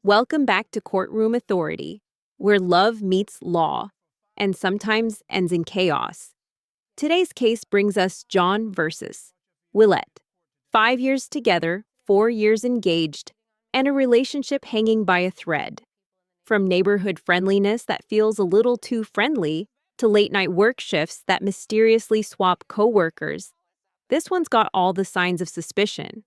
Welcome back to Courtroom Authority, where love meets law and sometimes ends in chaos. Today's case brings us John versus Willette. 5 years together, 4 years engaged, and a relationship hanging by a thread. From neighborhood friendliness that feels a little too friendly to late-night work shifts that mysteriously swap coworkers, this one's got all the signs of suspicion.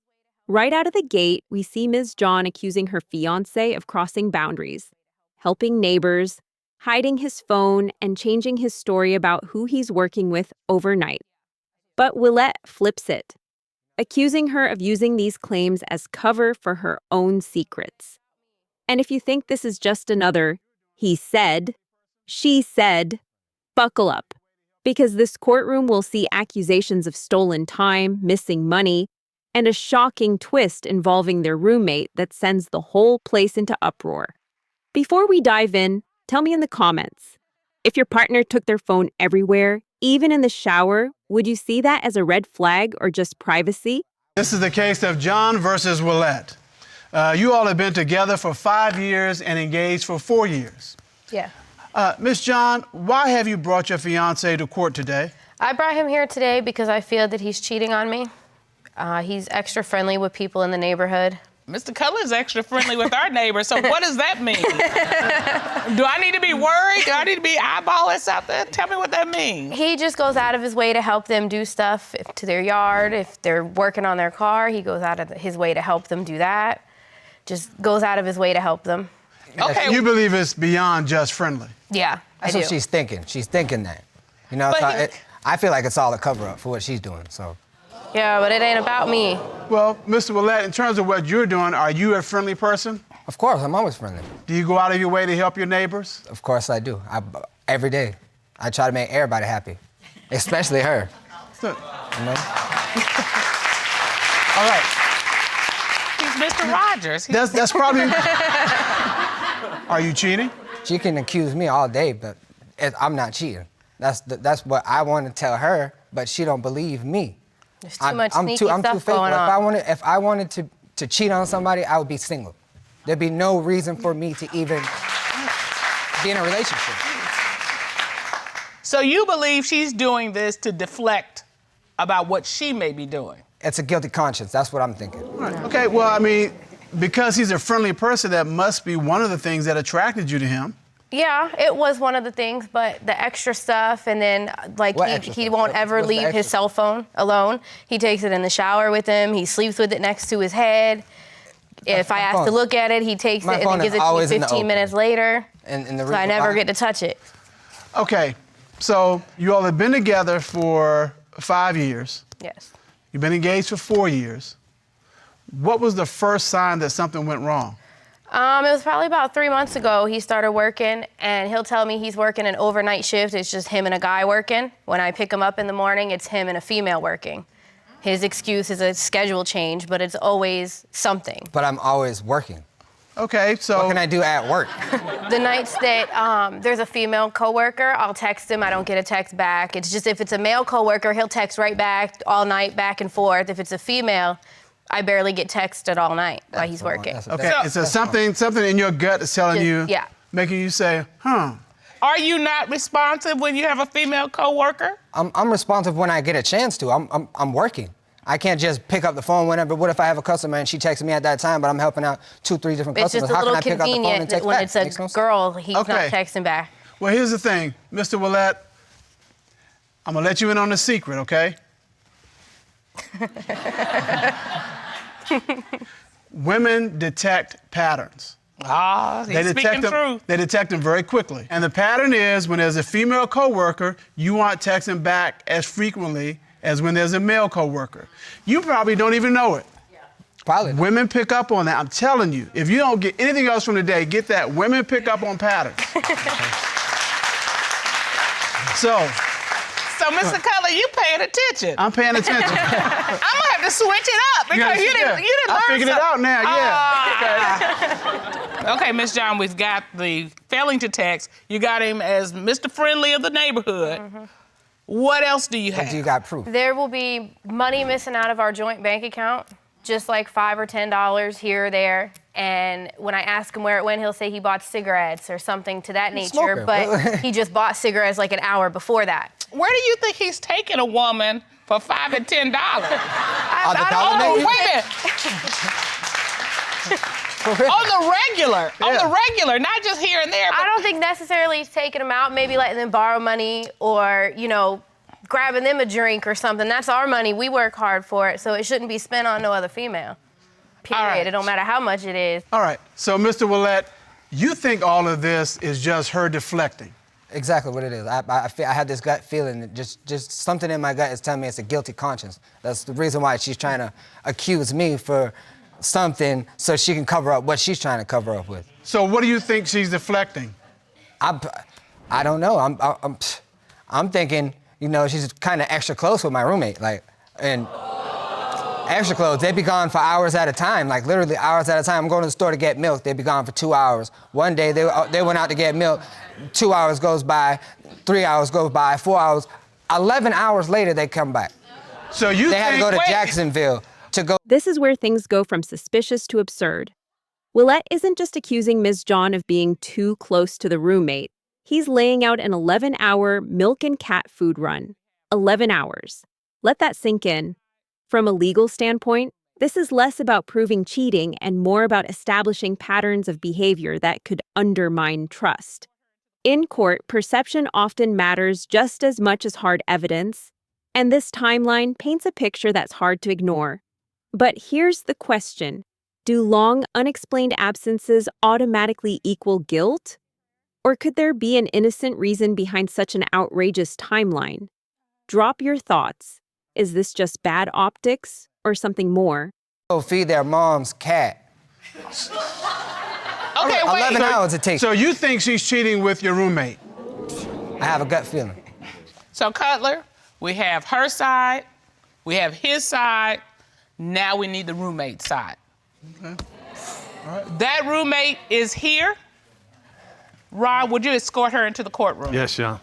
Right out of the gate, we see Ms. John accusing her fiancé of crossing boundaries, helping neighbors, hiding his phone, and changing his story about who he's working with overnight. But Willette flips it, accusing her of using these claims as cover for her own secrets. And if you think this is just another he said, she said, buckle up, because this courtroom will see accusations of stolen time, missing money, and a shocking twist involving their roommate that sends the whole place into uproar. Before we dive in, tell me in the comments, if your partner took their phone everywhere, even in the shower, would you see that as a red flag or just privacy? This is the case of John versus Willette. You all have been together for 5 years and engaged for 4 years. Yeah. Miss John, why have you brought your fiancé to court today? I brought him here today because I feel that he's cheating on me. He's extra friendly with people in the neighborhood. Mr. Cutlers is extra friendly with our neighbors, so what does that mean? Do I need to be worried? Do I need to be eyeballing something? Tell me what that means. He just goes out of his way to help them do stuff to their yard. If they're working on their car, he goes out of his way to help them do that. Just goes out of his way to help them. Okay. You believe it's beyond just friendly? Yeah, That's I what do. she's thinking. She's thinking that. You know, But so I feel like it's all a cover-up for what she's doing, so. Yeah, but it ain't about me. Well, Mr. Willette, in terms of what you're doing, are you a friendly person? Of course, I'm always friendly. Do you go out of your way to help your neighbors? Of course I do. Every day. I try to make everybody happy, especially her. So- You know? all right. He's Mr. Rogers. That's probably... Are you cheating? She can accuse me all day, but I'm not cheating. That's what I want to tell her, but she don't believe me. There's too much I'm sneaky too stuff faithful. going on. If I wanted to cheat on somebody, I would be single. There'd be no reason for me to even be in a relationship. So you believe she's doing this to deflect about what she may be doing? It's a guilty conscience. That's what I'm thinking. Okay, well, I mean, because he's a friendly person, that must be one of the things that attracted you to him. Yeah, it was one of the things, but the extra stuff, and then like he won't ever What's the leave extra his cell phone alone. He takes it in the shower with him. He sleeps with it next to his head. If I ask to look at it, he takes it and then gives it to me 15 minutes later. So I never get to touch it. Okay, so you all have been together for 5 years. Yes. You've been engaged for 4 years. What was the first sign that something went wrong? It was probably about 3 months ago. He started working, and he'll tell me he's working an overnight shift. It's just him and a guy working. When I pick him up in the morning, it's him and a female working. His excuse is a schedule change, but it's always something. But I'm always working. Okay, so... What can I do at work? The nights that there's a female coworker, I'll text him. I don't get a text back. It's just if it's a male coworker, he'll text right back all night, back and forth. If it's a female, I barely get texted all night while he's working. Okay, so something in your gut is telling you, making you say, huh. Are you not responsive when you have a female coworker? I'm responsive when I get a chance to. I'm working. I can't just pick up the phone whenever. What if I have a customer and she texts me at that time, but I'm helping out 2-3 different It's customers? just a How can little I pick up the phone and convenient text when back? it's a Makes no sense. girl, he's not Okay. texting back. Well, here's the thing, Mr. Willette, I'm gonna let you in on a secret, okay? Women detect patterns. He's speaking truth. They detect them very quickly. And the pattern is when there's a female coworker, you aren't texting back as frequently as when there's a male coworker. You probably don't even know it. Probably. Women pick up on that, I'm telling you. If you don't get anything else from today, get that. Women pick up on patterns. So, Mr. Cutler, you paying attention? I'm paying attention. I'm gonna have to switch it up because you didn't learn I figured it out now, yeah. Okay, Miss John, we've got the failing to text. You got him as Mr. Friendly of the neighborhood. What else do you have? But you got proof. There will be money missing out of our joint bank account just like $5 or $10 here or there. And when I ask him where it went, he'll say he bought cigarettes or something to that nature, Smoker. but he just bought cigarettes like an hour before that. Where do you think he's taking a woman for $5 and $10? On the I dollar don't Oh, know. wait a minute. On the regular, not just here and there. I don't think necessarily he's taking them out, maybe letting them borrow money or, you know, grabbing them a drink or something. That's our money. We work hard for it, so it shouldn't be spent on no other female. Period. right. It don't matter how much it is. All right, so Mr. Willette, you think all of this is just her deflecting? Exactly what it is. I had this gut feeling that just something in my gut is telling me it's a guilty conscience. That's the reason why she's trying to accuse me for something so she can cover up what she's trying to cover up with. So what do you think she's deflecting? I don't know. I'm thinking, you know, she's kind of extra close with my roommate, like, and extra close. They'd be gone for hours at a time, like literally hours at a time. I'm going to the store to get milk. They'd be gone for 2 hours. One day they went out to get milk. 2 hours goes by, 3 hours goes by, 4 hours. 11 hours later, they come back. So you They had to go to Wait. Jacksonville to go. This is where things go from suspicious to absurd. Willette isn't just accusing Ms. John of being too close to the roommate. He's laying out an 11-hour milk and cat food run. 11 hours. Let that sink in. From a legal standpoint, this is less about proving cheating and more about establishing patterns of behavior that could undermine trust. In court, perception often matters just as much as hard evidence, and this timeline paints a picture that's hard to ignore. But here's the question. Do long, unexplained absences automatically equal guilt? Or could there be an innocent reason behind such an outrageous timeline? Drop your thoughts. Is this just bad optics or something more? Go feed their mom's cat. Okay, wait. 11 hours it takes. So you think she's cheating with your roommate? I have a gut feeling. So, Cutler, we have her side, we have his side, now we need the roommate side. Okay. All right. That roommate is here. Ron, would you escort her into the courtroom? Yes, John.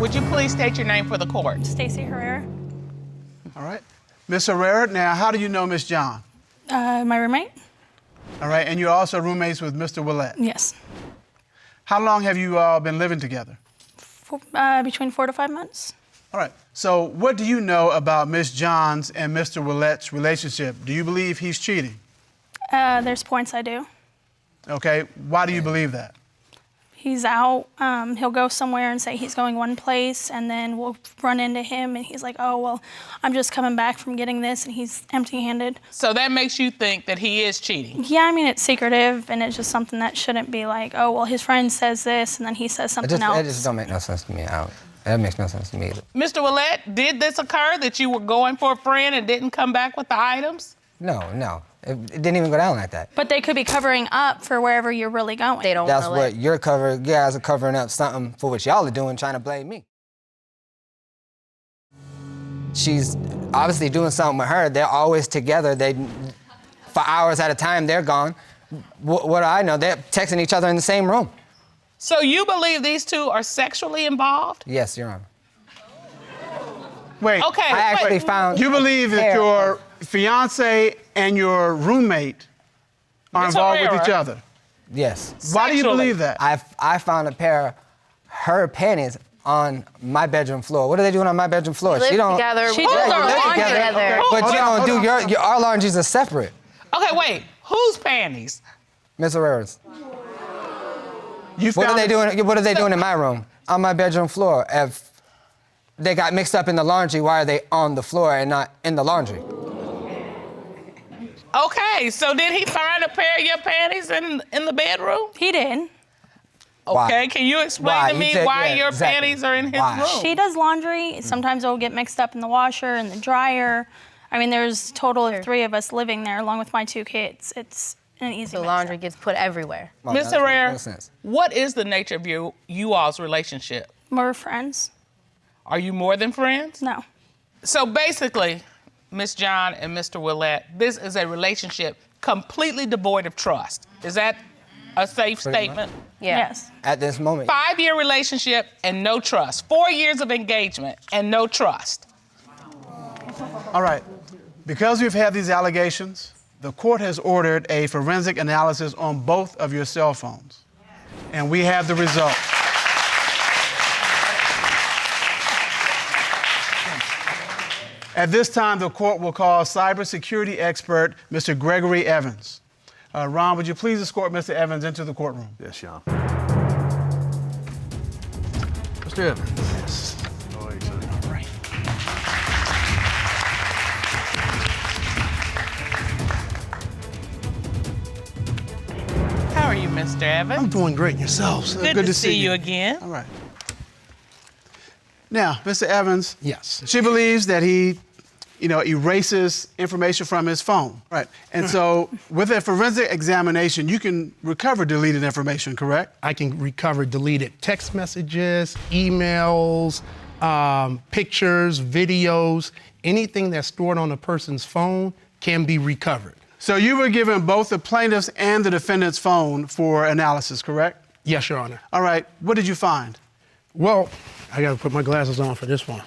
Would you please state your name for the court? Stacy Herrera. All right. Miss Herrera, now how do you know Miss John? My roommate? All right, and you're also roommates with Mr. Willette. Yes. How long have you all been living together? Between 4 to 5 months. All right, so what do you know about Miss John's and Mr. Willette's relationship? Do you believe he's cheating? There's points I do. Okay, why do you believe that? He's out, he'll go somewhere and say he's going one place, and then we'll run into him, and he's like, oh, well, I'm just coming back from getting this, and he's empty-handed. So that makes you think that he is cheating? Yeah, I mean, it's secretive, and it's just something that shouldn't be like, oh, well, his friend says this, and then he says something else. It just don't make no sense to me. That makes no sense to me either. Mr. Willette, did this occur that you were going for a friend and didn't come back with the items? No. It didn't even go down like that. But they could be covering up for wherever you're really going. They don't That's wanna what you're covering. You guys are covering up something for what y'all are doing, trying to blame me. She's obviously doing something with her. They're always together. For hours at a time, they're gone. What do I know? They're texting each other in the same room. So you believe these two are sexually involved? Yes, Your Honor. Wait, Okay. I actually wait. found. you believe that your fiance and your roommate are Miss involved with Herrera. each other? Yes. Why do you Sexually. believe that? I found a pair of her panties on my bedroom floor. What are they doing on my bedroom floor? live together. She We does do our live laundry together. together. But Hold you on, don't hold do our laundries are separate. Okay, wait. Whose panties? Miss Herrera's. You What are found they it- doing? What are they doing in my room? On my bedroom floor. If they got mixed up in the laundry, why are they on the floor and not in the laundry? Okay, so did he find a pair of your panties in the bedroom? He did. Why? Okay, can you explain Why? to You me said- why yeah, your exactly. panties are in his Why? room? She does laundry. Sometimes it'll get mixed up in the washer and the dryer. I mean, there's a total of 3 of us living there, along with my 2 kids. It's an easy The mix-up. laundry gets put everywhere. Well, Ms. that makes Herrera, no sense. what is the nature of you all's relationship? We're friends. Are you more than friends? No. So basically, Miss John and Mr. Willette, this is a relationship completely devoid of trust. Is that A safe statement. Yeah. Yes. At this moment. 5-year relationship and no trust. 4 years of engagement and no trust. All right. Because we've had these allegations, the court has ordered a forensic analysis on both of your cell phones. And we have the results. At this time, the court will call cybersecurity expert, Mr. Gregory Evans. Ron, would you please escort Mr. Evans into the courtroom? Yes, Sean. Mr. Evans. Yes. How are you, son? All right. How are you, Mr. Evans? I'm doing great. Yourselves? Good to see you again. All right. Now, Mr. Evans. Yes. She believes that he, erases information from his phone. Right. And so with a forensic examination, you can recover deleted information, correct? I can recover deleted text messages, emails, pictures, videos, anything that's stored on a person's phone can be recovered. So you were given both the plaintiff's and the defendant's phone for analysis, correct? Yes, Your Honor. All right. What did you find? Well, I gotta put my glasses on for this one.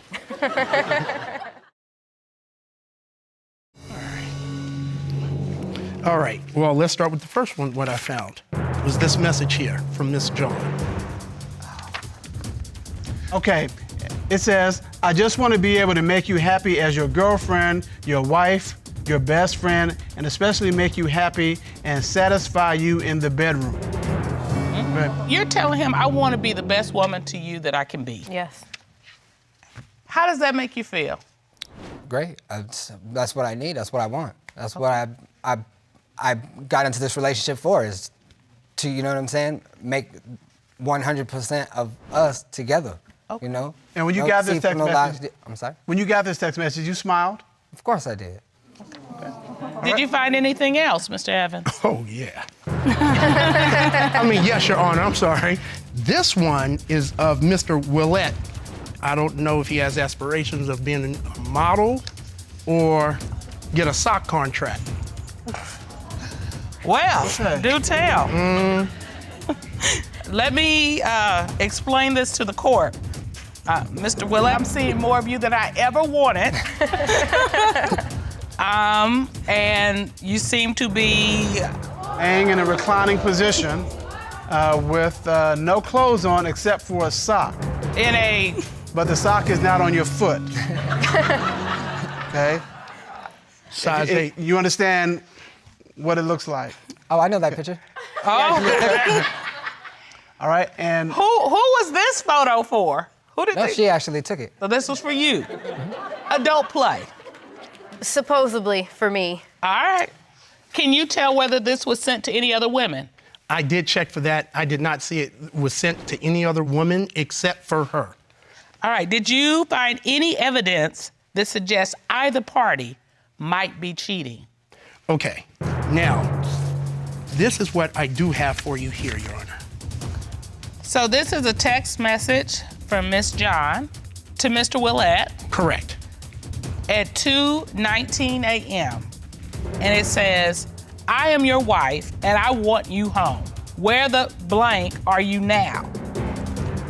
All right, well, let's start with the first one. What I found was this message here from Miss John. Okay. It says, I just want to be able to make you happy as your girlfriend, your wife, your best friend, and especially make you happy and satisfy you in the bedroom. Mm-hmm. You're telling him, I want to be the best woman to you that I can be. Yes. How does that make you feel? Great. That's what I need. That's what I want. That's what I got into this relationship for, is to, you know what I'm saying, make 100% of us together, Okay. you know? And when you got this text message, I'm sorry? when you got this text message, you smiled? Of course I did. Did you find anything else, Mr. Evans? Oh, yeah. I mean, yes, Your Honor, I'm sorry. This one is of Mr. Willette. I don't know if he has aspirations of being a model or get a sock contract. Well, do tell. Let me explain this to the court. Mr. Willette, I'm seeing more of you than I ever wanted. And you seem to be... Laying in a reclining position with no clothes on except for a sock. in a... But the sock is not on your foot. Okay? Size 8. You understand what it looks like. Oh, I know that picture. Oh. All right, and Who was this photo for? Who did No, they... she actually took it. So this was for you. Adult play. Supposedly for me. All right. Can you tell whether this was sent to any other women? I did check for that. I did not see it was sent to any other woman except for her. All right. Did you find any evidence that suggests either party might be cheating? Okay, now, this is what I do have for you here, Your Honor. So this is a text message from Miss John to Mr. Willette Correct. at 2:19 a.m. And it says, I am your wife and I want you home. Where the blank are you now?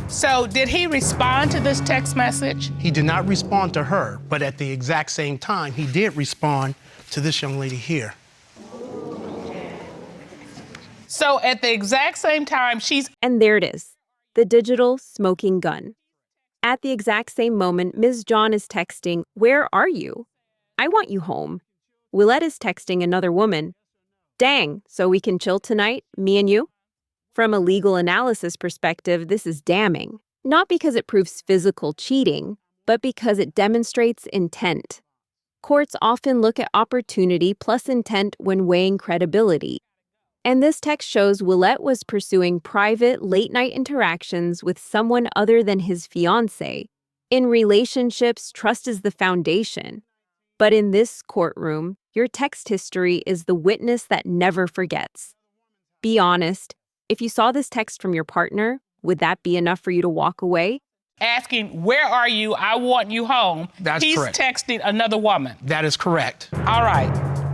So did he respond to this text message? He did not respond to her, but at the exact same time, he did respond to this young lady here. So at the exact same time, she's... And there it is, the digital smoking gun. At the exact same moment, Ms. John is texting, "Where are you? I want you home." Willette is texting another woman, "Dang, so we can chill tonight, me and you?" From a legal analysis perspective, this is damning. Not because it proves physical cheating, but because it demonstrates intent. Courts often look at opportunity plus intent when weighing credibility. And this text shows Willette was pursuing private, late-night interactions with someone other than his fiancé. In relationships, trust is the foundation. But in this courtroom, your text history is the witness that never forgets. Be honest, if you saw this text from your partner, would that be enough for you to walk away? asking, where are you? I want you home. That's He's correct. texting another woman. That is correct. All right.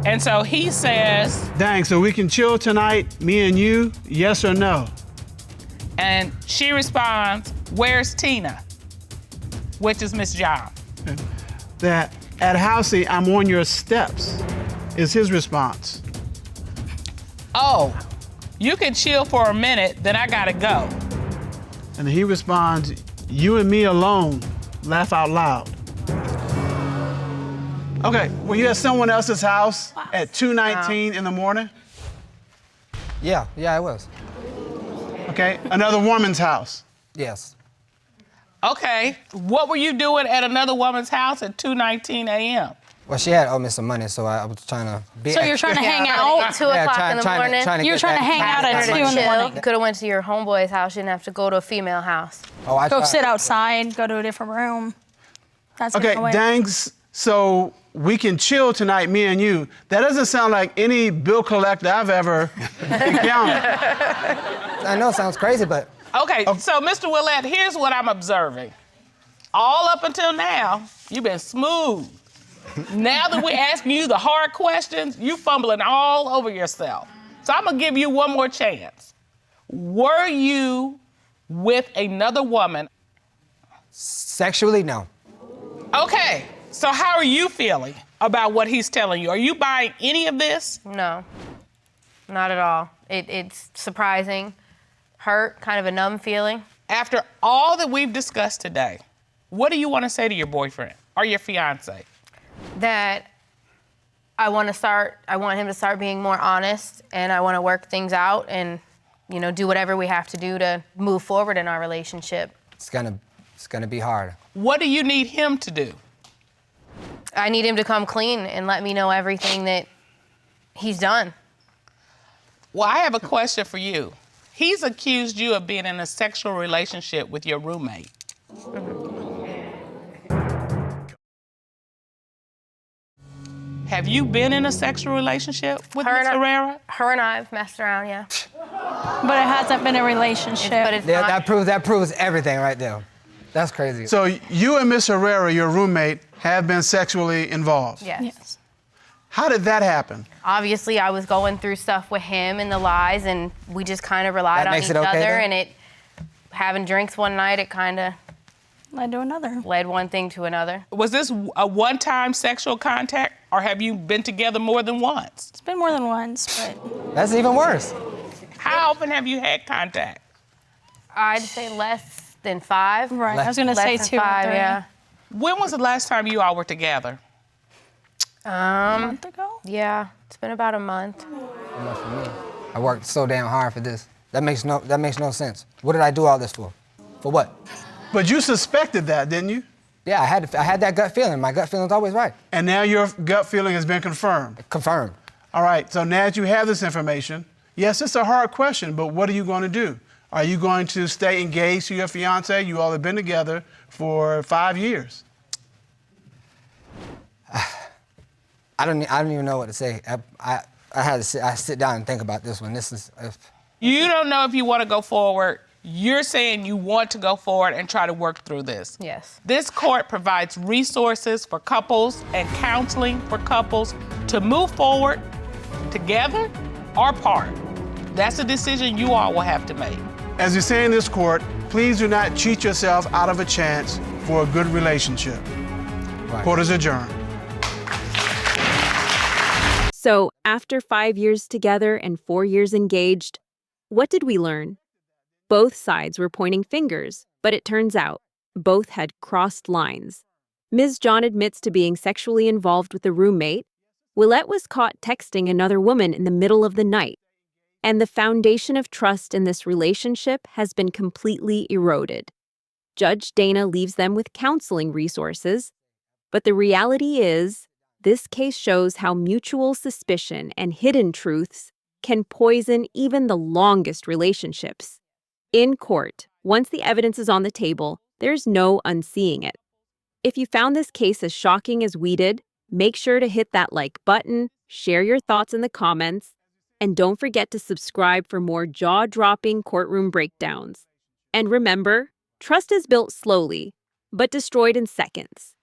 And so he says, Dang, so we can chill tonight, me and you, yes or no? and she responds, where's Tina? Which is Miss John. That at Housey, I'm on your steps, is his response. Oh, you can chill for a minute, then I gotta go. And he responds, you and me alone, laugh out loud. Okay, were you at someone else's house at 2:19 in the morning? Yeah, I was. Okay, another woman's house. Yes. Okay, what were you doing at another woman's house at 2:19 a.m.? Well, she had owed me some money, so I was trying to be So you're extra. trying to hang At out? 2 o'clock in the morning. You're get trying to that- hang out at 2 in the morning. You could have went to your homeboy's house. You didn't have to go to a female house. Oh, I Go tried. sit outside, go to a different room. That's Okay, the way. Dangs, so we can chill tonight, me and you. That doesn't sound like any bill collector I've ever encountered. I know it sounds crazy, but Okay, so Mr. Willette, here's what I'm observing. All up until now, you've been smooth. Now that we're asking you the hard questions, you fumbling all over yourself. So I'm gonna give you one more chance. Were you with another woman? sexually, no. Okay, so how are you feeling about what he's telling you? Are you buying any of this? No, not at all. It's surprising, hurt, kind of a numb feeling. After all that we've discussed today, what do you want to say to your boyfriend or your fiance? That I want him to start being more honest, and I want to work things out and, do whatever we have to do to move forward in our relationship. It's gonna be hard. What do you need him to do? I need him to come clean and let me know everything that he's done. Well, I have a question for you. He's accused you of being in a sexual relationship with your roommate. Have you been in a sexual relationship with Ms. Herrera? Her and I have messed around, yeah. But it hasn't been a relationship. But it's Yeah, not. that proves everything right there. That's crazy. So you and Miss Herrera, your roommate, have been sexually involved. Yes. How did that happen? Obviously, I was going through stuff with him and the lies, and we just kind of relied That on makes each it okay, other. then? And having drinks one night, it kind of Led to another. led one thing to another. Was this a one-time sexual contact, or have you been together more than once? It's been more than once, but That's even worse. How often have you had contact? I'd say less than 5. right. I was gonna Less say than 2 or 5, 3. yeah. When was the last time you all were together? A month ago? Yeah, it's been about a month. Enough for me. I worked so damn hard for this. That makes no sense. What did I do all this for? For what? But you suspected that, didn't you? Yeah, I had that gut feeling. My gut feeling's always right. And now your gut feeling has been confirmed. Confirmed. All right, so now that you have this information, yes, it's a hard question, but what are you going to do? Are you going to stay engaged to your fiancé? You all have been together for 5 years. I don't even know what to say. I had to sit down and think about this one. You don't know if you want to go forward. You're saying you want to go forward and try to work through this. Yes. This court provides resources for couples and counseling for couples to move forward together or apart. That's a decision you all will have to make. As we say in this court, please do not cheat yourself out of a chance for a good relationship. Right. Court is adjourned. So, after 5 years together and 4 years engaged, what did we learn? Both sides were pointing fingers, but it turns out both had crossed lines. Ms. John admits to being sexually involved with a roommate. Willette was caught texting another woman in the middle of the night. And the foundation of trust in this relationship has been completely eroded. Judge Dana leaves them with counseling resources, but the reality is, this case shows how mutual suspicion and hidden truths can poison even the longest relationships. In court, once the evidence is on the table, there's no unseeing it. If you found this case as shocking as we did, make sure to hit that like button, share your thoughts in the comments, and don't forget to subscribe for more jaw-dropping courtroom breakdowns. And remember, trust is built slowly, but destroyed in seconds.